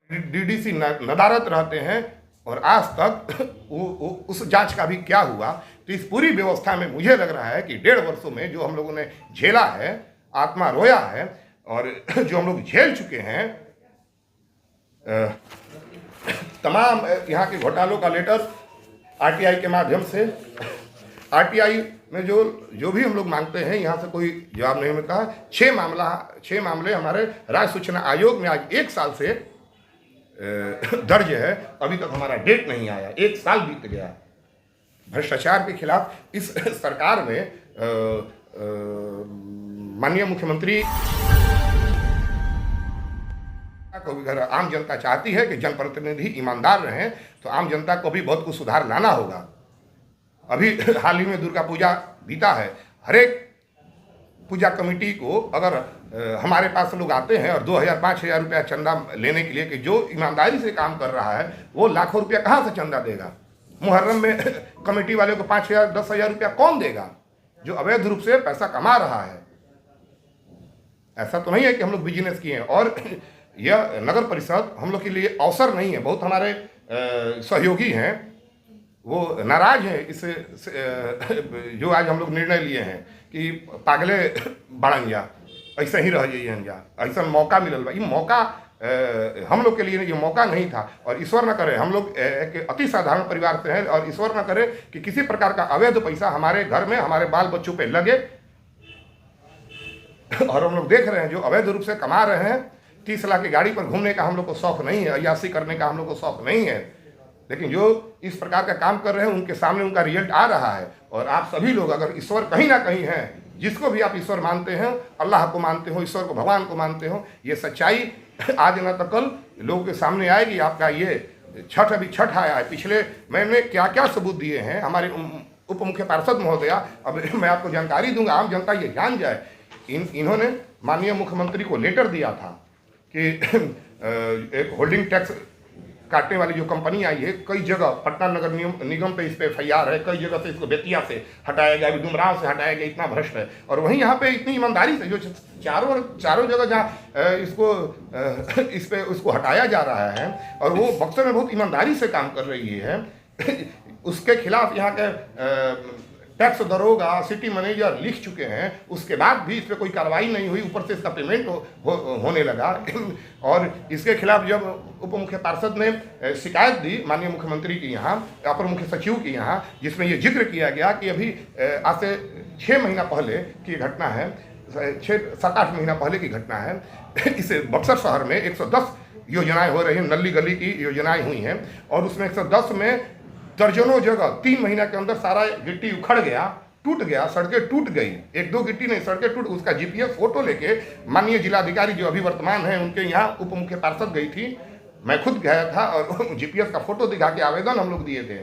DDC नदारत रहते हैं और आज तक उस जांच का भी क्या हुआ। तो इस पूरी व्यवस्था में मुझे लग रहा है कि 1.5 वर्षों में जो हम लोगों ने झेला है, आत्मा रोया है और जो हम लोग झेल चुके हैं, तमाम यहाँ के घोटालों का लेटर आरटीआई के माध्यम से, आरटीआई में जो भी हम लोग मांगते हैं यहाँ से कोई जवाब नहीं मिलता है। 6 मामले हमारे राज्य सूचना आयोग में आज 1 साल से दर्ज है, अभी तक हमारा डेट नहीं आया, 1 साल बीत गया। भ्रष्टाचार के खिलाफ इस सरकार में माननीय मुख्यमंत्री को भी घर आम जनता चाहती है कि जनप्रतिनिधि ईमानदार रहें, तो आम जनता को भी बहुत कुछ सुधार लाना होगा। अभी हाल ही में दुर्गा पूजा बीता है, हर एक पूजा कमेटी को अगर हमारे पास लोग आते हैं और 2,000-5,000 रुपया चंदा लेने के लिए, कि जो ईमानदारी से काम कर रहा है वो लाखों रुपया कहाँ से चंदा देगा। मुहर्रम में कमेटी वाले को 5,000-10,000 रुपया कौन देगा जो अवैध रूप से पैसा कमा रहा है। ऐसा तो नहीं है कि हम लोग बिजनेस किए हैं। और यह नगर परिषद हम लोग के लिए अवसर नहीं है। बहुत हमारे सहयोगी हैं वो नाराज हैं इससे, जो आज हम लोग निर्णय लिए हैं कि पागले बढ़न जा, ऐसे ही रह जाइए जा, ऐसा मौका मिलल बा। ये मौका हम लोग के लिए ये मौका नहीं था। और ईश्वर न करे, हम लोग एक अति साधारण परिवार से हैं और ईश्वर न करे कि किसी प्रकार का अवैध पैसा हमारे घर में, हमारे बाल बच्चों पे लगे। और हम लोग देख रहे हैं जो अवैध रूप से कमा रहे हैं। 30 लाख की गाड़ी पर घूमने का हम लोग को शौक नहीं है, अय्याशी करने का हम लोग को शौक नहीं है, लेकिन जो इस प्रकार का काम कर रहे हैं उनके सामने उनका रिजल्ट आ रहा है। और आप सभी लोग अगर ईश्वर कहीं ना कहीं हैं, जिसको भी आप ईश्वर मानते हैं, अल्लाह को मानते हो, ईश्वर को, भगवान को मानते हो, ये सच्चाई आज न तो कल लोगों के सामने आएगी। आपका ये छठ, अभी छठ आया है, पिछले महीने क्या क्या सबूत दिए हैं हमारे उप मुख्य पार्षद महोदया। अब मैं आपको जानकारी दूंगा, आम जनता ये जान जाए। इन्होंने माननीय मुख्यमंत्री को लेटर दिया था कि एक होल्डिंग टैक्स काटने वाली जो कंपनी आई है, कई जगह पटना नगर निगम पे इस पे FIR है, कई जगह से इसको बेतिया से हटाया गया, डुमराव से हटाया गया, इतना भ्रष्ट है। और वहीं यहाँ पे इतनी ईमानदारी से जो चारों जगह जहाँ उसको हटाया जा रहा है और वो बक्सर में बहुत ईमानदारी से काम कर रही है, उसके खिलाफ यहाँ के टैक्स दरोगा, सिटी मैनेजर लिख चुके हैं। उसके बाद भी इस पर कोई कार्रवाई नहीं हुई, ऊपर से इसका पेमेंट होने लगा। और इसके खिलाफ जब उप मुख्य पार्षद ने शिकायत दी माननीय मुख्यमंत्री की यहाँ, अपर मुख्य सचिव की यहाँ, जिसमें ये जिक्र किया गया कि अभी आज से 6 महीना पहले की घटना है, 7-8 महीना पहले की घटना है। इस बक्सर शहर में 110 योजनाएं हो रही हैं, नली गली की योजनाएं हुई हैं और उसमें 110 में दर्जनों जगह 3 महीना के अंदर सारा गिट्टी उखड़ गया, टूट गया, सड़कें टूट गई। 1-2 गिट्टी नहीं, सड़कें टूट। उसका GPS फोटो लेके माननीय जिलाधिकारी जो अभी वर्तमान है उनके यहाँ उप मुख्य पार्षद गई थी, मैं खुद गया था और GPS का फोटो दिखा के आवेदन हम लोग दिए थे।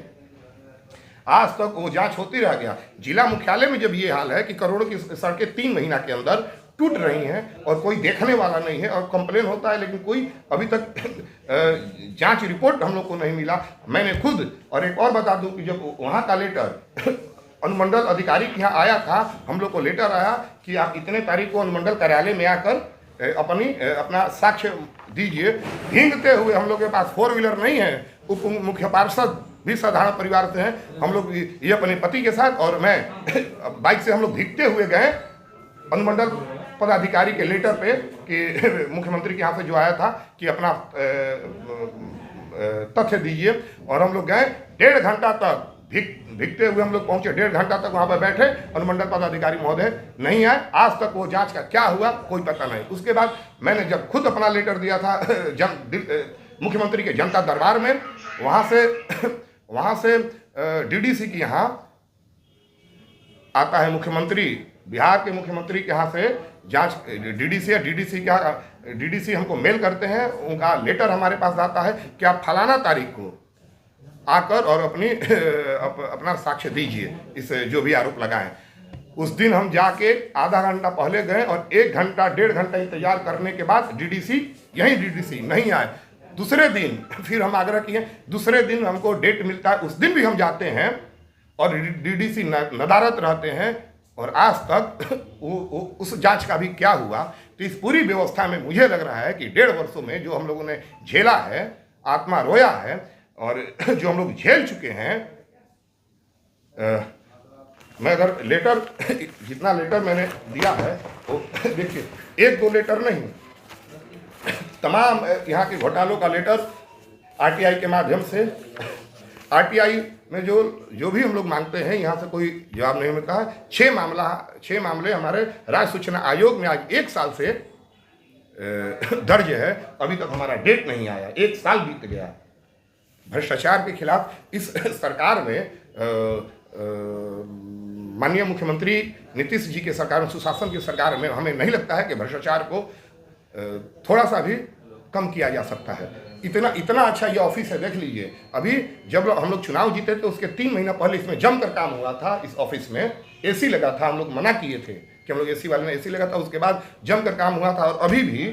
आज तक वो जांच होती रह गया। जिला मुख्यालय में जब ये हाल है कि करोड़ों की सड़कें 3 महीना के अंदर टूट रही हैं और कोई देखने वाला नहीं है और कंप्लेन होता है, लेकिन कोई अभी तक जांच रिपोर्ट हम लोग को नहीं मिला। मैंने खुद, और एक और बता दूं कि जब वहाँ का लेटर अनुमंडल अधिकारी के यहाँ आया था, हम लोग को लेटर आया कि आप इतने तारीख को अनुमंडल कार्यालय में आकर अपना साक्ष्य दीजिए। भींगते हुए, हम लोग के पास 4 व्हीलर नहीं है, उप मुख्य पार्षद भी साधारण परिवार से हैं, हम लोग ये अपने पति के साथ और मैं बाइक से हम लोग भीगते हुए गए अनुमंडल पदाधिकारी के लेटर पे कि मुख्यमंत्री के यहाँ से जो आया था कि अपना तथ्य दीजिए। और हम लोग गए, 1.5 घंटा तक भीगते हुए हम लोग पहुंचे, 1.5 घंटा तक वहाँ पर बैठे। अनुमंडल पदाधिकारी महोदय नहीं आए। आज तक वो जांच का क्या हुआ कोई पता नहीं। उसके बाद मैंने जब खुद अपना लेटर दिया था मुख्यमंत्री के जनता दरबार में, वहाँ से DDC के यहाँ आता है मुख्यमंत्री, बिहार के मुख्यमंत्री के यहाँ से जांच DDC हमको मेल करते हैं, उनका लेटर हमारे पास आता है कि आप फलाना तारीख को आकर और अपना साक्ष्य दीजिए, इस जो भी आरोप लगाएं। उस दिन हम जाके आधा घंटा पहले गए और 1 घंटा 1.5 घंटा इंतजार करने के बाद DDC नहीं आए। दूसरे दिन फिर हम आग्रह किए, दूसरे दिन हमको डेट मिलता है, उस दिन भी हम जाते हैं और DDC नदारत रहते हैं और आज तक उस जांच का भी क्या हुआ। तो इस पूरी व्यवस्था में मुझे लग रहा है कि 1.5 वर्षों में जो हम लोगों ने झेला है, आत्मा रोया है और जो हम लोग झेल चुके हैं, मैं अगर लेटर जितना लेटर मैंने दिया है वो देखिए, 1-2 लेटर नहीं, तमाम यहाँ के घोटालों का लेटर आरटीआई के माध्यम से, आरटीआई में जो भी हम लोग मांगते हैं यहाँ से कोई जवाब नहीं मिलता है। 6 मामले हमारे राज्य सूचना आयोग में आज 1 साल से दर्ज है, अभी तक हमारा डेट नहीं आया, 1 साल बीत गया। भ्रष्टाचार के खिलाफ इस सरकार में माननीय मुख्यमंत्री नीतीश जी के सरकार में, सुशासन की सरकार में हमें नहीं लगता है कि भ्रष्टाचार को थोड़ा सा भी कम किया जा सकता है। इतना अच्छा ये ऑफिस है, देख लीजिए। अभी जब हम लोग चुनाव जीते तो उसके 3 महीना पहले इसमें जमकर काम हुआ था। इस ऑफिस में एसी लगा था, हम लोग मना किए थे कि हम लोग एसी वाले ने एसी लगा था, उसके बाद जमकर काम हुआ था। और अभी भी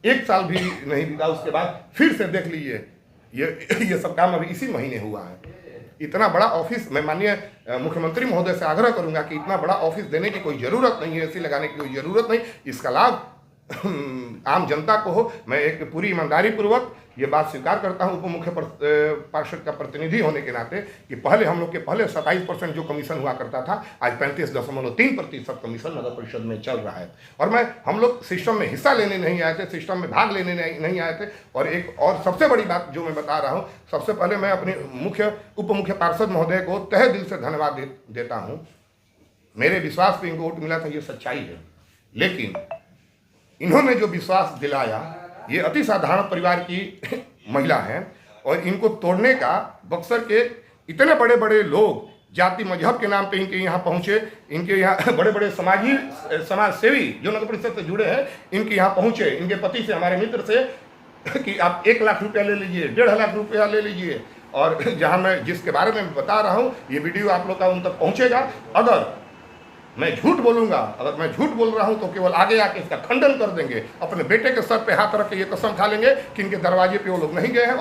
1 साल भी नहीं बीता, उसके बाद फिर से देख लीजिए ये सब काम अभी इसी महीने हुआ है। इतना बड़ा ऑफिस, मैं माननीय मुख्यमंत्री महोदय से आग्रह करूंगा कि इतना बड़ा ऑफिस देने की कोई ज़रूरत नहीं है, एसी लगाने की कोई ज़रूरत नहीं। इसका लाभ आम जनता को हो। मैं एक पूरी ईमानदारी पूर्वक ये बात स्वीकार करता हूँ उप मुख्य पार्षद का प्रतिनिधि होने के नाते कि पहले हम लोग के 27% जो कमीशन हुआ करता था, आज 35.3% कमीशन नगर परिषद में चल रहा है। और हम लोग सिस्टम में हिस्सा लेने नहीं आए थे, सिस्टम में भाग लेने नहीं आए थे। और एक और सबसे बड़ी बात जो मैं बता रहा हूँ, सबसे पहले मैं अपने उप मुख्य पार्षद महोदय को तहे दिल से धन्यवाद देता हूँ। मेरे विश्वास पे इनको वोट मिला था, ये सच्चाई है। लेकिन इन्होंने जो विश्वास दिलाया, ये अति साधारण परिवार की महिला हैं और इनको तोड़ने का, बक्सर के इतने बड़े बड़े लोग जाति मजहब के नाम पे इनके यहाँ पहुँचे, इनके यहाँ बड़े बड़े समाज सेवी जो नगर परिषद से जुड़े हैं, इनके यहाँ पहुँचे, इनके पति से, हमारे मित्र से कि आप 1 लाख रुपया ले लीजिए, 1.5 लाख रुपया ले लीजिए। और जहाँ मैं जिसके बारे में बता रहा हूँ, ये वीडियो आप लोग का उन तक पहुँचेगा। अगर मैं झूठ बोलूंगा, अगर मैं झूठ बोल रहा हूं तो केवल आगे आके इसका खंडन कर देंगे। अपने बेटे के सर पे हाथ रख के ये कसम खा लेंगे कि इनके दरवाजे पे वो लोग नहीं गए हैं।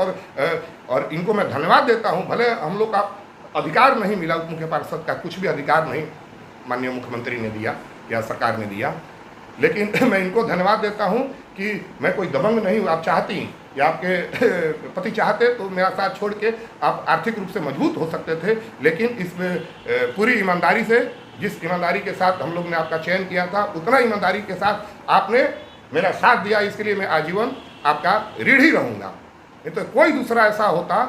और इनको मैं धन्यवाद देता हूं। भले हम लोग का अधिकार नहीं मिला, उप मुख्य पार्षद का कुछ भी अधिकार नहीं माननीय मुख्यमंत्री ने दिया या सरकार ने दिया, लेकिन मैं इनको धन्यवाद देता हूँ कि मैं कोई दबंग नहीं हूँ। आप चाहती या आपके पति चाहते तो मेरा साथ छोड़ के आप आर्थिक रूप से मजबूत हो सकते थे, लेकिन इसमें पूरी ईमानदारी से, जिस ईमानदारी के साथ हम लोग ने आपका चयन किया था, उतना ईमानदारी के साथ आपने मेरा साथ दिया। इसके लिए मैं आजीवन आपका ऋणी ही रहूँगा। नहीं तो कोई दूसरा ऐसा होता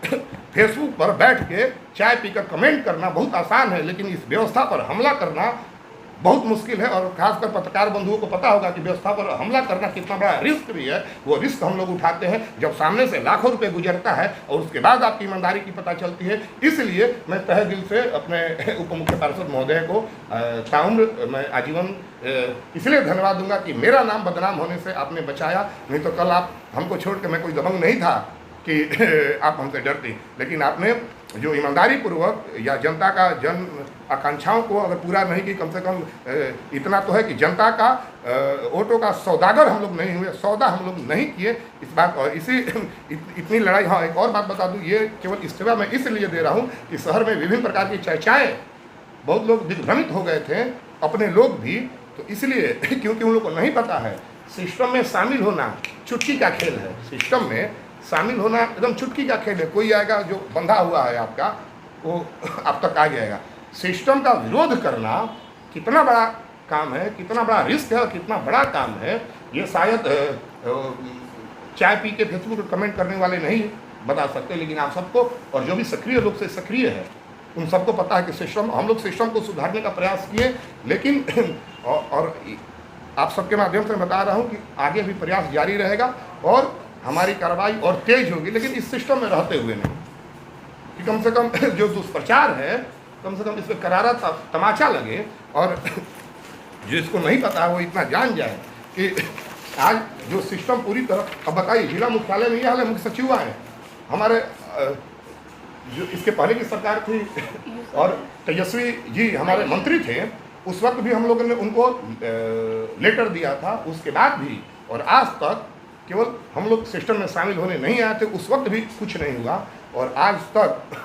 फेसबुक पर बैठ के चाय पीकर कमेंट करना बहुत आसान है, लेकिन इस व्यवस्था पर हमला करना बहुत मुश्किल है। और खासकर पत्रकार बंधुओं को पता होगा कि व्यवस्था पर हमला करना कितना बड़ा रिस्क भी है। वो रिस्क हम लोग उठाते हैं जब सामने से लाखों रुपए गुजरता है और उसके बाद आपकी ईमानदारी की पता चलती है। इसलिए मैं तहे दिल से अपने उप मुख्य पार्षद महोदय को ताउम्र मैं आजीवन इसलिए धन्यवाद दूंगा कि मेरा नाम बदनाम होने से आपने बचाया। नहीं तो कल आप हमको छोड़ के, मैं कोई दबंग नहीं था कि आप हमसे डरती, लेकिन आपने जो ईमानदारी पूर्वक या जनता का जन आकांक्षाओं को अगर पूरा नहीं की, कम से कम इतना तो है कि जनता का वोटों का सौदागर हम लोग नहीं हुए, सौदा हम लोग नहीं किए। इस बात और इतनी लड़ाई। हाँ, एक और बात बता दूं, ये केवल इस्तीफा मैं इसलिए दे रहा हूँ कि शहर में विभिन्न प्रकार की चर्चाएँ, बहुत लोग दिग्भ्रमित हो गए थे, अपने लोग भी, तो इसलिए क्योंकि उन लोग को नहीं पता है सिस्टम में शामिल होना चुटकी का खेल है। सिस्टम में शामिल होना एकदम चुटकी का खेल है। कोई आएगा जो बंधा हुआ है आपका, वो आप तक आ जाएगा। सिस्टम का विरोध करना कितना बड़ा काम है, कितना बड़ा रिस्क है और कितना बड़ा काम है, ये शायद चाय पी के फेसबुक पर कमेंट करने वाले नहीं बता सकते, लेकिन आप सबको, और जो भी सक्रिय रूप से सक्रिय है, उन सबको पता है कि सिस्टम, हम लोग सिस्टम को सुधारने का प्रयास किए। लेकिन और आप सबके माध्यम से बता रहा हूँ कि आगे भी प्रयास जारी रहेगा और हमारी कार्रवाई और तेज होगी, लेकिन इस सिस्टम में रहते हुए नहीं, कि कम से कम जो दुष्प्रचार है, कम से कम इस पर करारा तमाचा लगे और जो इसको नहीं पता वो इतना जान जाए कि आज जो सिस्टम पूरी तरह। अब बताइए, जिला मुख्यालय में ये हाल है, मुख्य सचिव हैं हमारे, जो इसके पहले की सरकार थी और तेजस्वी जी हमारे मंत्री थे, उस वक्त भी हम लोगों ने उनको लेटर दिया था, उसके बाद भी, और आज तक केवल हम लोग सिस्टम में शामिल होने नहीं आए थे, उस वक्त भी कुछ नहीं हुआ। और आज तक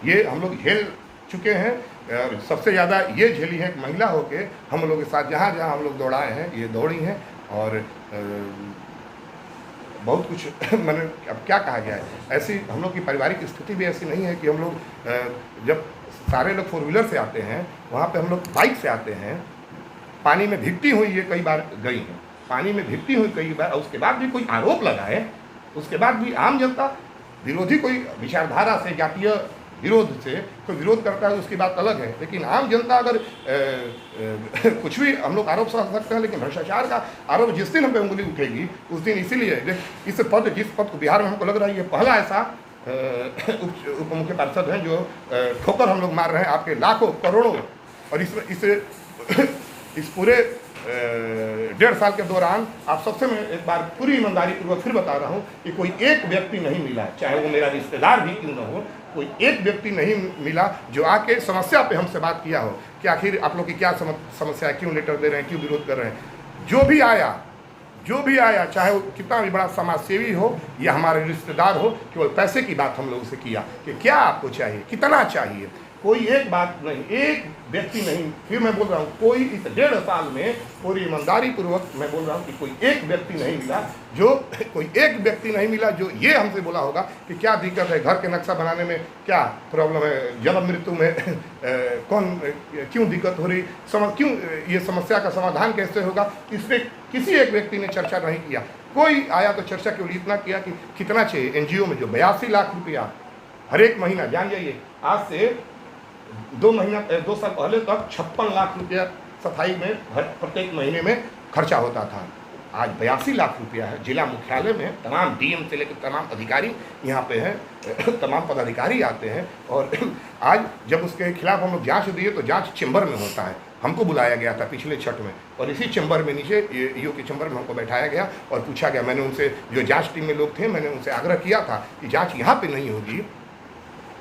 ये हम लोग झेल चुके हैं। और सबसे ज़्यादा ये झेली है कि महिला होके हम लोग के साथ जहाँ जहाँ हम लोग दौड़ाए हैं, ये दौड़ी हैं। और बहुत कुछ मैंने अब क्या कहा गया है, ऐसी हम लोग की पारिवारिक स्थिति भी ऐसी नहीं है कि हम लोग जब सारे लोग 4 व्हीलर से आते हैं, वहाँ पे हम लोग बाइक से आते हैं। पानी में भीगती हुई ये कई बार गई हैं, पानी में भीगती हुई कई बार, और उसके बाद भी कोई आरोप लगाए, उसके बाद भी आम जनता विरोधी कोई विचारधारा से, जातीय विरोध से कोई विरोध करता है, उसकी बात अलग है। लेकिन आम जनता अगर कुछ भी हम लोग आरोप सह सकते हैं, लेकिन भ्रष्टाचार का आरोप जिस दिन हम पे उंगली उठेगी उस दिन, इसीलिए इस पद, जिस पद को बिहार में हमको लग रहा है ये पहला ऐसा उप मुख्य पार्षद हैं जो ठोकर हम लोग मार रहे हैं आपके लाखों करोड़ों। और इस पूरे 1.5 साल के दौरान आप सबसे मैं एक बार पूरी ईमानदारी पूर्वक फिर बता रहा हूँ कि कोई एक व्यक्ति नहीं मिला, चाहे वो मेरा रिश्तेदार भी क्यों न हो, कोई एक व्यक्ति नहीं मिला जो आके समस्या पे हमसे बात किया हो कि आखिर आप लोग की क्या समस्या है, क्यों लेटर दे रहे हैं, क्यों विरोध कर रहे हैं। जो भी आया चाहे वो कितना भी बड़ा समाजसेवी हो या हमारे रिश्तेदार हो, केवल पैसे की बात हम लोगों से किया कि क्या आपको चाहिए, कितना चाहिए। कोई एक बात नहीं, एक व्यक्ति नहीं, फिर मैं बोल रहा हूँ, कोई इस 1.5 साल में पूरी ईमानदारी पूर्वक मैं बोल रहा हूँ कि कोई एक व्यक्ति नहीं मिला जो ये हमसे बोला होगा कि क्या दिक्कत है, घर के नक्शा बनाने में क्या प्रॉब्लम है, जन्म मृत्यु में क्यों दिक्कत हो रही, क्यों ये समस्या का समाधान कैसे होगा, इस पर किसी एक व्यक्ति ने चर्चा नहीं किया। कोई आया तो चर्चा केवल इतना किया कि कितना चाहिए। एनजीओ में जो 82 लाख रुपया हर एक महीना, जान जाइए आज से 2 साल पहले तक 56 लाख रुपया सफाई में प्रत्येक महीने में खर्चा होता था। आज 82 लाख रुपया है। जिला मुख्यालय में तमाम डीएम से लेकर तमाम अधिकारी यहाँ पे हैं, तमाम पदाधिकारी आते हैं। और आज जब उसके खिलाफ हम लोग जाँच दिए तो जाँच चैम्बर में होता है। हमको बुलाया गया था पिछले छठ में, और इसी चैम्बर में नीचे ईओ के चैम्बर में हमको बैठाया गया और पूछा गया। मैंने उनसे, जो जाँच टीम में लोग थे, मैंने उनसे आग्रह किया था कि जाँच यहाँ पर नहीं होगी,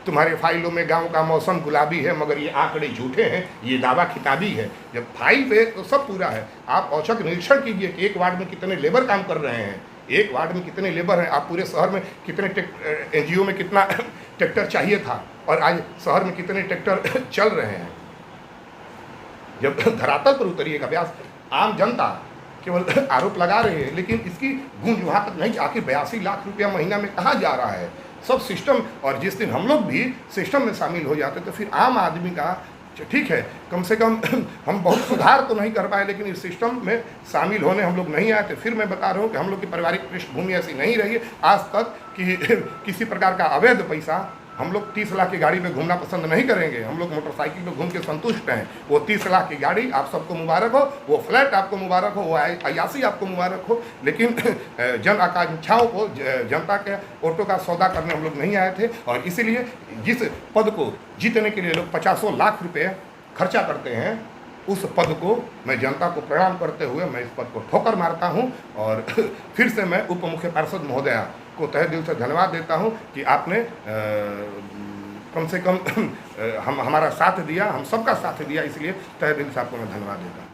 तुम्हारे फाइलों में गांव का मौसम गुलाबी है मगर ये आंकड़े झूठे हैं, ये दावा खिताबी है। जब फाइल पे तो सब पूरा है। आप औचक निरीक्षण कीजिए कि एक वार्ड में कितने लेबर काम कर रहे हैं, एक वार्ड में कितने लेबर हैं, आप पूरे शहर में कितने एनजीओ में कितना ट्रैक्टर चाहिए था और आज शहर में कितने ट्रैक्टर चल रहे हैं। जब धरातल पर उतरिएगा व्यास, आम जनता केवल आरोप लगा रहे हैं, लेकिन इसकी गूंज वहाँ तक नहीं। आखिर 82 लाख रुपया महीना में कहाँ जा रहा है सब सिस्टम। और जिस दिन हम लोग भी सिस्टम में शामिल हो जाते तो फिर आम आदमी का ठीक है, कम से कम हम बहुत सुधार तो नहीं कर पाए, लेकिन इस सिस्टम में शामिल होने हम लोग नहीं आए थे। फिर मैं बता रहा हूँ कि हम लोग की पारिवारिक पृष्ठभूमि ऐसी नहीं रही है आज तक कि किसी प्रकार का अवैध पैसा। हम लोग 30 लाख की गाड़ी में घूमना पसंद नहीं करेंगे, हम लोग मोटरसाइकिल पे घूम के संतुष्ट हैं। वो 30 लाख की गाड़ी आप सबको मुबारक हो, वो फ्लैट आपको मुबारक हो, वो अयासी आपको मुबारक हो, लेकिन जन आकांक्षाओं को, जनता के वोटों का सौदा करने हम लोग नहीं आए थे। और इसीलिए जिस पद को जीतने के लिए लोग 50 लाख रुपये खर्चा करते हैं, उस पद को मैं जनता को प्रणाम करते हुए मैं इस पद को ठोकर मारता हूं। और फिर से मैं उप मुख्य पार्षद महोदया को तहे दिल से धन्यवाद देता हूं कि आपने कम से कम हमारा साथ दिया, हम सबका साथ दिया, इसलिए तहे दिल से आपको मैं धन्यवाद देता हूं।